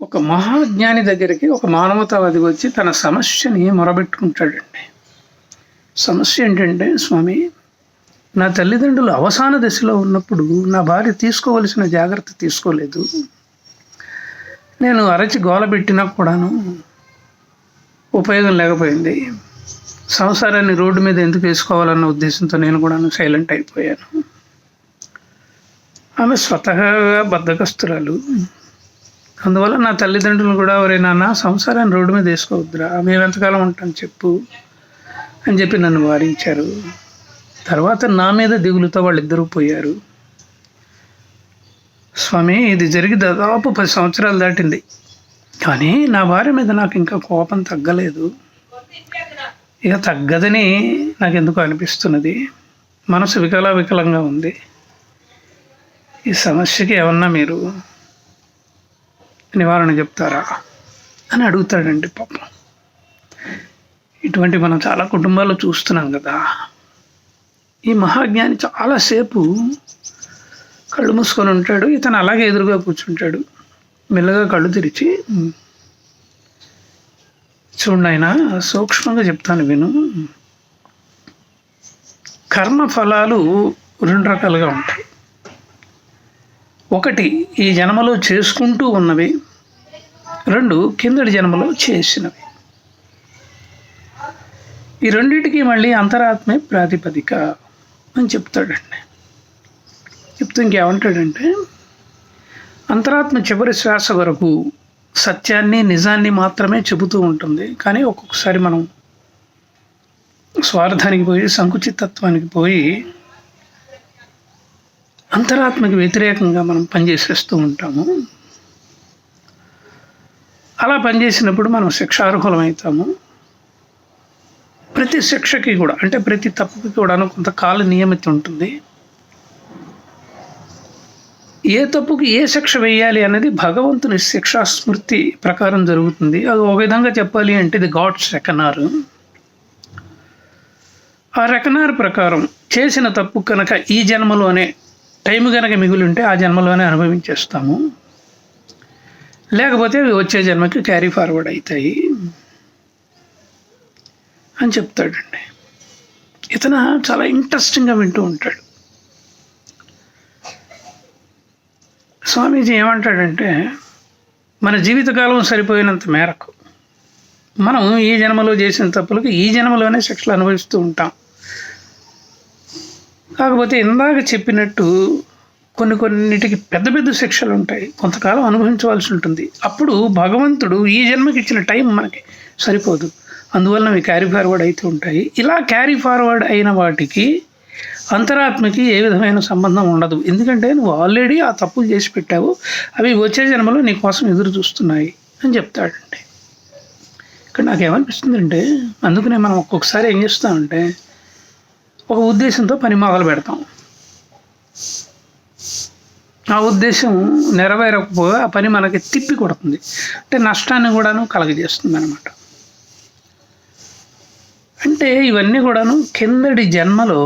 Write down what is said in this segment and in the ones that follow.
ఒక మహాజ్ఞాని దగ్గరికి ఒక మానవతావాది వచ్చి తన సమస్యని మొరబెట్టుకుంటాడండి. సమస్య ఏంటంటే, స్వామి, నా తల్లిదండ్రులు అవసాన దశలో ఉన్నప్పుడు నా భార్య తీసుకోవలసిన జాగ్రత్త తీసుకోలేదు. నేను అరచి గోలబెట్టినా కూడాను ఉపయోగం లేకపోయింది. సంసారాన్ని రోడ్డు మీద ఎందుకు వేసుకోవాలన్న ఉద్దేశంతో నేను కూడాను సైలెంట్ అయిపోయాను. ఆమె స్వతహాగా బద్ధకస్తురాలు. అందువల్ల నా తల్లిదండ్రులు కూడా, ఒరే నాన్న, సంసారాన్ని రోడ్డు మీద వేసుకోవద్దురా, మేము ఎంతకాలం ఉంటాం చెప్పు అని చెప్పి నన్ను వారించారు. తర్వాత నా మీద దిగులుతో వాళ్ళిద్దరూ పోయారు. స్వామి, ఇది జరిగి దాదాపు 10 సంవత్సరాలు దాటింది, కానీ నా భార్య మీద నాకు ఇంకా కోపం తగ్గలేదు. ఇక తగ్గదని నాకు ఎందుకు అనిపిస్తున్నది. మనసు వికలంగా ఉంది. ఈ సమస్యకి ఏమన్నా మీరు నివారణ చెప్తారా అని అడుగుతాడండి. పాపం, ఇటువంటి మనం చాలా కుటుంబాల్లో చూస్తున్నాం కదా. ఈ మహాజ్ఞాని చాలాసేపు కళ్ళు మూసుకొని ఉంటాడు. ఇతను అలాగే ఎదురుగా కూర్చుంటాడు. మెల్లగా కళ్ళు తెరిచి, చూడండి ఆయన, సూక్ష్మంగా చెప్తాను విను. కర్మ ఫలాలు 2 రకాలుగా ఉంటాయి. ఒకటి ఈ జన్మలో చేసుకుంటూ ఉన్నవి, 2 కిందటి జన్మలో చేసినవి. ఈ రెండింటికి మళ్ళీ అంతరాత్మే ప్రాతిపదిక అని చెప్తాడండి. చెప్తూ ఇంకేమంటాడంటే, అంతరాత్మ చివరి శ్వాస వరకు సత్యాన్ని, నిజాన్ని మాత్రమే చెబుతూ ఉంటుంది. కానీ ఒక్కొక్కసారి మనం స్వార్థానికి పోయి, సంకుచితత్వానికి పోయి, అంతరాత్మకి వ్యతిరేకంగా మనం పనిచేసేస్తూ ఉంటాము. అలా పనిచేసినప్పుడు మనం శిక్షార్హులం అవుతాము. ప్రతి శిక్షకి కూడా, అంటే ప్రతి తప్పుకి కూడా కొంతకాల నియమితి ఉంటుంది. ఏ తప్పుకి ఏ శిక్ష వేయాలి అనేది భగవంతుని శిక్షా స్మృతి ప్రకారం జరుగుతుంది. అది ఒక విధంగా చెప్పాలి అంటే ఇది గాడ్స్ రెకనార్. ఆ రెకనార్ ప్రకారం చేసిన తప్పు కనుక ఈ జన్మలోనే టైం కనుక మిగిలి ఉంటే ఆ జన్మలోనే అనుభవించేస్తాము, లేకపోతే అవి వచ్చే జన్మకి క్యారీ ఫార్వర్డ్ అవుతాయి అని చెప్తాడండి. ఇతను చాలా ఇంట్రెస్టింగ్గా వింటూ ఉంటాడు. స్వామీజీ ఏమంటాడంటే, మన జీవితకాలం సరిపోయినంత మేరకు మనం ఈ జన్మలో చేసిన తప్పులకు ఈ జన్మలోనే శిక్షలు అనుభవిస్తూ ఉంటాం. కాకపోతే ఇందాక చెప్పినట్టు కొన్నిటికి పెద్ద పెద్ద శిక్షలు ఉంటాయి, కొంతకాలం అనుభవించవలసి ఉంటుంది. అప్పుడు భగవంతుడు ఈ జన్మకి ఇచ్చిన టైం మనకి సరిపోదు, అందువల్ల అవి క్యారీ ఫార్వర్డ్ అవుతూ ఉంటాయి. ఇలా క్యారీ ఫార్వర్డ్ అయిన వాటికి అంతరాత్మకి ఏ విధమైన సంబంధం ఉండదు. ఎందుకంటే నువ్వు ఆల్రెడీ ఆ తప్పులు చేసి పెట్టావు, అవి వచ్చే జన్మలో నీ కోసం ఎదురు చూస్తున్నాయి అని చెప్తాడండి. ఇక్కడ నాకేమనిపిస్తుందంటే, అందుకనే మనం ఒక్కొక్కసారి ఏం చేస్తామంటే, ఒక ఉద్దేశంతో పని మొదలు పెడతాం. ఆ ఉద్దేశం నెరవేరకపోగా ఆ పని మనకి తిప్పి కొడుతుంది, అంటే నష్టాన్ని కూడాను కలగజేస్తుంది అనమాట. అంటే ఇవన్నీ కూడాను కిందటి జన్మలో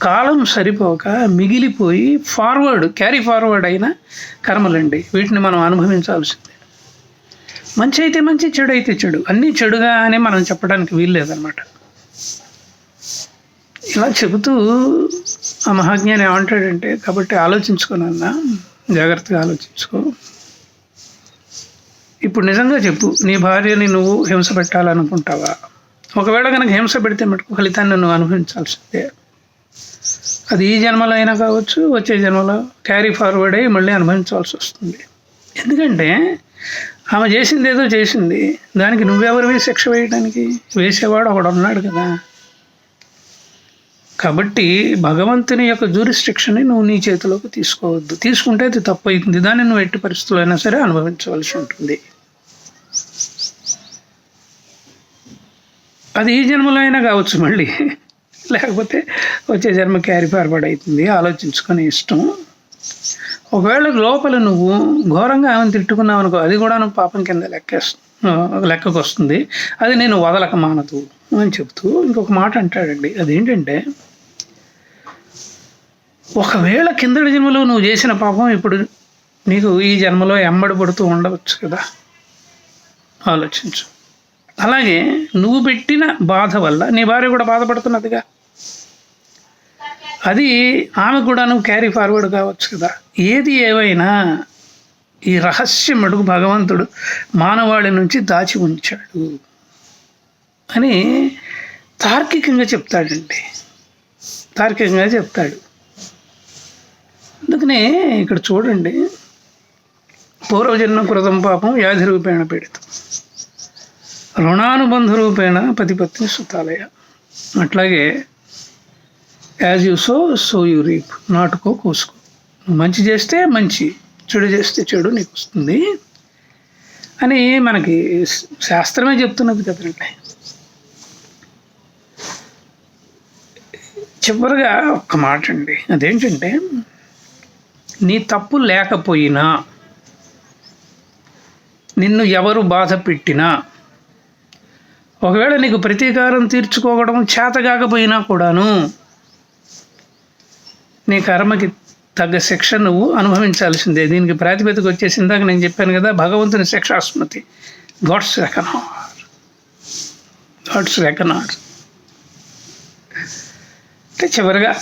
కాలం సరిపోక మిగిలిపోయి క్యారీ ఫార్వర్డ్ అయిన కర్మలండి. వీటిని మనం అనుభవించాల్సిందే. మంచి అయితే మంచి, చెడు అయితే చెడు, అన్నీ చెడుగా అని మనం చెప్పడానికి వీలు లేదనమాట. ఇలా చెబుతూ ఆ మహాజ్ఞాని ఏమంటాడంటే, కాబట్టి ఆలోచించుకోనన్నా, జాగ్రత్తగా ఆలోచించుకో. ఇప్పుడు నిజంగా చెప్పు, నీ భార్యని నువ్వు హింస పెట్టాలనుకుంటావా? ఒకవేళ కనుక హింస పెడితే మటుకు ఫలితాన్ని నువ్వు అనుభవించాల్సిందే. అది ఈ జన్మలో అయినా కావచ్చు, వచ్చే జన్మలో క్యారీ ఫార్వర్డ్ అయ్యి మళ్ళీ అనుభవించవలసి వస్తుంది. ఎందుకంటే ఆమె చేసింది ఏదో చేసింది, దానికి నువ్వెవరివి శిక్ష వేయడానికి? వేసేవాడు ఒకడు ఉన్నాడు కదా. కాబట్టి భగవంతుని యొక్క జ్యూరిస్డిక్షన్ని నువ్వు నీ చేతిలోకి తీసుకోవద్దు. తీసుకుంటే అది తప్పు అవుతుంది. దాన్ని నువ్వు ఎట్టి పరిస్థితుల్లో అయినా సరే అనుభవించవలసి ఉంటుంది. అది ఈ జన్మలో అయినా కావచ్చు మళ్ళీ, లేకపోతే వచ్చే జన్మ క్యారీ ఫార్వర్డ్ అవుతుంది. ఆలోచించుకొని ఇష్టం. ఒకవేళ లోపల నువ్వు ఘోరంగా ఆమెను తిట్టుకున్నావు అనుకో, అది కూడా నువ్వు పాపం కింద లెక్కకు వస్తుంది. అది నేను వదలక మానదు అని చెప్తూ ఇంకొక మాట అంటాడండి. అదేంటంటే, ఒకవేళ కిందటి జన్మలో నువ్వు చేసిన పాపం ఇప్పుడు నీకు ఈ జన్మలో ఎంబడి పడుతూ ఉండవచ్చు కదా. ఆలోచించు. అలాగే నువ్వు పెట్టిన బాధ వల్ల నీ భార్య కూడా బాధపడుతున్నదిగా, అది ఆమె కూడా నువ్వు క్యారీ ఫార్వర్డ్ కావచ్చు కదా. ఏది ఏవైనా ఈ రహస్యం అడుగు భగవంతుడు మానవాళి నుంచి దాచి ఉంచాడు అని తార్కికంగా చెప్తాడండి, తార్కికంగా చెప్తాడు. అందుకనే ఇక్కడ చూడండి, పూర్వజన్మ కృతం పాపం వ్యాధి రూపేణ పీడితం, రుణానుబంధ రూపేణ పతిపత్ని సుతాలయ. అట్లాగే as you sow you reap, నాటుకో కోసుకో. నువ్వు మంచి చేస్తే మంచి, చెడు చేస్తే చెడు నీకు వస్తుంది అని మనకి శాస్త్రమే చెప్తున్నది కదండి. చివరిగా ఒక్క మాట అండి, అదేంటంటే నీ తప్పు లేకపోయినా, నిన్ను ఎవరు బాధ పెట్టినా, ఒకవేళ నీకు ప్రతీకారం తీర్చుకోవడం చేత కాకపోయినా కూడాను నీ కర్మకి తగ్గ శిక్ష నువ్వు అనుభవించాల్సిందే. దీనికి ప్రాతిపదిక వచ్చేసి ఇందాక నేను చెప్పాను కదా, భగవంతుని శిక్షాస్మృతి, గాడ్స్ రెకనార్, గాడ్స్ రెకనార్. అంటే చివరిగా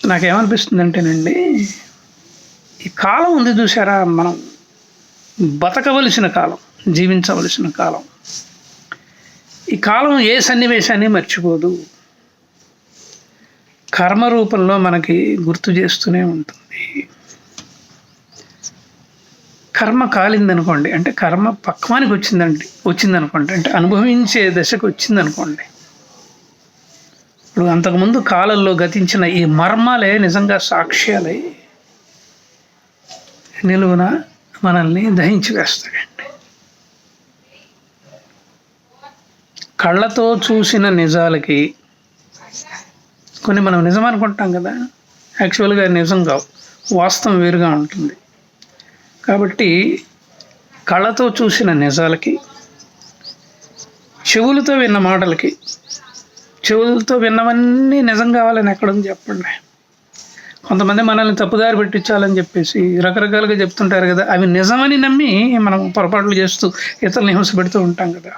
నాకేమనిపిస్తుందంటేనండి, ఈ కాలం ఉంది చూసారా, మనం బతకవలసిన కాలం, జీవించవలసిన కాలం. ఈ కాలం ఏ సన్నివేశాన్ని మర్చిపోదు, కర్మ రూపంలో మనకి గుర్తు చేస్తూనే ఉంటుంది. కర్మ కాలిందనుకోండి, అంటే కర్మ పక్వానికి వచ్చిందనుకోండి, అంటే అనుభవించే దశకు వచ్చిందనుకోండి, ఇప్పుడు అంతకుముందు కాలంలో గతించిన ఈ మర్మాలే నిజంగా సాక్ష్యాలై నిలువున మనల్ని దహించి వేస్తాయండి. కళ్ళతో చూసిన నిజాలకి కొన్ని మనం నిజం అనుకుంటాం కదా, యాక్చువల్గా నిజం కావు, వాస్తవం వేరుగా ఉంటుంది. కాబట్టి కళ్ళతో చూసిన నిజాలకి, చెవులతో విన్న మాటలకి, చెవులతో విన్నవన్నీ నిజం కావాలని ఎక్కడుంది చెప్పండి. కొంతమంది మనల్ని తప్పుదారి పెట్టించాలని చెప్పేసి రకరకాలుగా చెప్తుంటారు కదా, అవి నిజమని నమ్మి మనం పొరపాట్లు చేస్తూ ఇతరులను హింస పెడుతూ ఉంటాం కదా.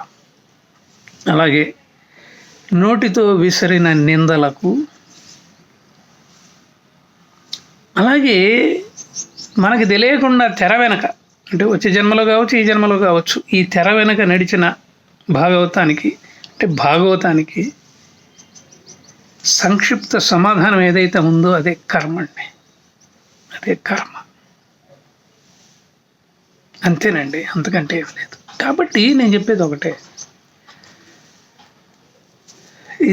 అలాగే నోటితో విసిరిన నిందలకు, అలాగే మనకి తెలియకుండా తెర వెనక, అంటే వచ్చే జన్మలో కావచ్చు, ఈ జన్మలో కావచ్చు, ఈ తెర వెనక నడిచిన భాగవతానికి సంక్షిప్త సమాధానం ఏదైతే ఉందో అదే కర్మ అండి, అదే కర్మ. అంతేనండి, అంతకంటే ఏం లేదు. కాబట్టి నేను చెప్పేది ఒకటే,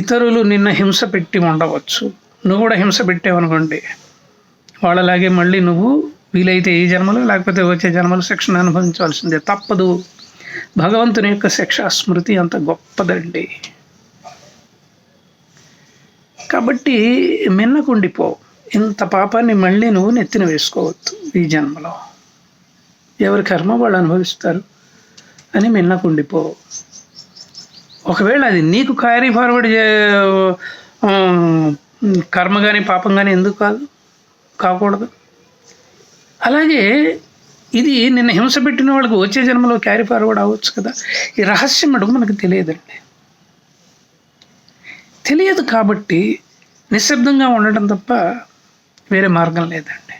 ఇతరులు నిన్న హింస పెట్టి ఉండవచ్చు, నువ్వు కూడా హింస పెట్టావనుకోండి, వాళ్ళలాగే మళ్ళీ నువ్వు వీలైతే ఈ జన్మలో లేకపోతే వచ్చే జన్మలో శిక్షణ అనుభవించవలసిందే, తప్పదు. భగవంతుని యొక్క శిక్షా స్మృతి అంత గొప్పదండి. కాబట్టి మిన్నకుండిపో, ఇంత పాపాన్ని మళ్ళీ నువ్వు నెత్తిన వేసుకోవద్దు ఈ జన్మలో, ఎవరి కర్మ వాళ్ళు అనుభవిస్తారు అని మిన్నకుండిపో. ఒకవేళ అది నీకు క్యారీ ఫార్వర్డ్ కర్మ కానీ పాపం కానీ ఎందుకు కాకూడదు. అలాగే ఇది నిన్న హింస పెట్టిన వాళ్ళకి వచ్చే జన్మలో క్యారీ ఫార్వర్డ్ అవ్వచ్చు కదా. ఈ రహస్యం అడుగు మనకు తెలియదండి, తెలియదు. కాబట్టి నిశ్శబ్దంగా ఉండటం తప్ప వేరే మార్గం లేదండి.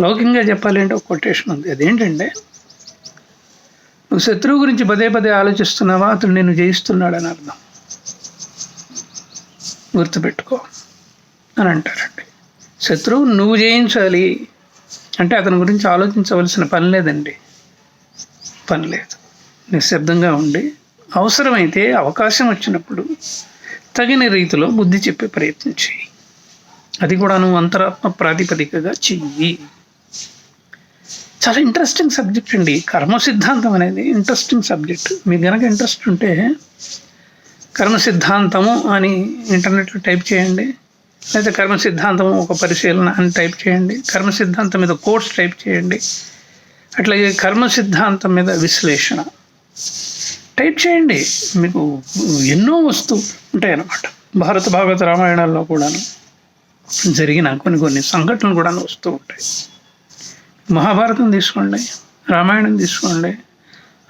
లౌకికంగా చెప్పాలి అంటే ఒక కొటేషన్ ఉంది, అదేంటంటే, నువ్వు శత్రువు గురించి పదే పదే ఆలోచిస్తున్నావా, అతడు నేను జయిస్తున్నాడని అర్థం, గుర్తుపెట్టుకో అని అంటారండి. శత్రువు నువ్వు జయించాలి అంటే అతని గురించి ఆలోచించవలసిన పని లేదండి, పని లేదు. నిశ్శబ్దంగా ఉండి అవసరమైతే అవకాశం వచ్చినప్పుడు తగిన రీతిలో బుద్ధి చెప్పే ప్రయత్నం చెయ్యి. అది కూడా నువ్వు అంతరాత్మ ప్రాతిపదికగా చెయ్యి. చాలా ఇంట్రెస్టింగ్ సబ్జెక్ట్ అండి కర్మ సిద్ధాంతం అనేది, ఇంట్రెస్టింగ్ సబ్జెక్ట్. మీకు కనుక ఇంట్రెస్ట్ ఉంటే కర్మ సిద్ధాంతము అని ఇంటర్నెట్లో టైప్ చేయండి, లేదా కర్మ సిద్ధాంతము ఒక పరిశీలన అని టైప్ చేయండి, కర్మ సిద్ధాంతం మీద కోర్స్ టైప్ చేయండి, అట్లాగే కర్మ సిద్ధాంతం మీద విశ్లేషణ టైప్ చేయండి. మీకు ఎన్నో వస్తూ ఉంటాయి అన్నమాట. భాగవత రామాయణాల్లో కూడాను జరిగిన కొన్ని సంఘటనలు కూడా వస్తూ ఉంటాయి. మహాభారతం తీసుకోండి, రామాయణం తీసుకోండి,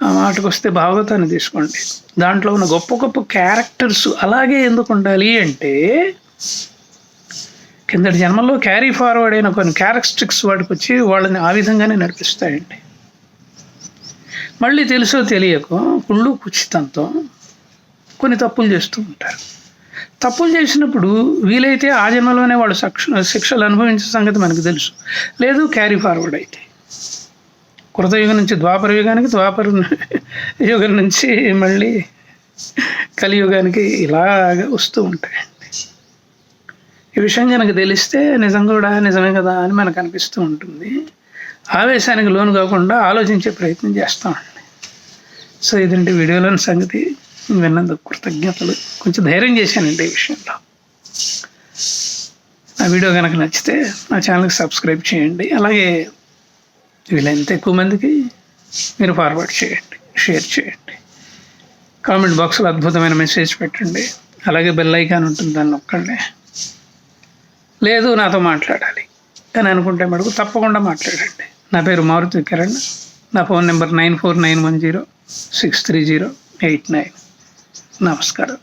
ఆ మాటకు వస్తే భాగవతాన్ని తీసుకోండి. దాంట్లో ఉన్న గొప్ప గొప్ప క్యారెక్టర్స్ అలాగే ఎందుకు ఉండాలి అంటే, కిందటి జన్మలో క్యారీ ఫార్వర్డ్ అయిన కొన్ని క్యారెక్టరిస్టిక్స్ వాటికి వచ్చి వాళ్ళని ఆ విధంగానే నడిపిస్తాయండి. మళ్ళీ తెలుసో తెలియకో కుళ్ళు కుచితంతో కొన్ని తప్పులు చేస్తూ ఉంటారు. తప్పులు చేసినప్పుడు వీలైతే ఆ జన్మలోనే వాళ్ళు శిక్షలు అనుభవించే సంగతి మనకు తెలుసు. లేదు క్యారీ ఫార్వర్డ్ అయితే కృతయుగం నుంచి ద్వాపర యుగానికి, ద్వాపర యుగం నుంచి మళ్ళీ కలియుగానికి ఇలాగ వస్తూ ఉంటాయండి. ఈ విషయం కనుక తెలిస్తే నిజం కూడా నిజమే కదా అని మనకు అనిపిస్తూ ఉంటుంది. ఆవేశానికి లోను కాకుండా ఆలోచించే ప్రయత్నం చేస్తామండి. సో ఇదండి వీడియోలోని సంగతి. విన్నందుకు కృతజ్ఞతలు. కొంచెం ధైర్యం చేశానండి ఈ విషయంలో. నా వీడియో కనుక నచ్చితే నా ఛానల్కి సబ్స్క్రైబ్ చేయండి. అలాగే వీలైనంత ఎక్కువ మందికి మీరు ఫార్వర్డ్ చేయండి, షేర్ చేయండి. కామెంట్ బాక్స్లో అద్భుతమైన మెసేజ్ పెట్టండి. అలాగే బెల్ ఐకాన్ ఉంటుంది, దాన్ని నొక్కండి. లేదు నాతో మాట్లాడాలి అని అనుకుంటే మటుకు తప్పకుండా మాట్లాడండి. నా పేరు మారుతి కిరణ్. నా ఫోన్ నెంబర్ 9491063089. నమస్కారం.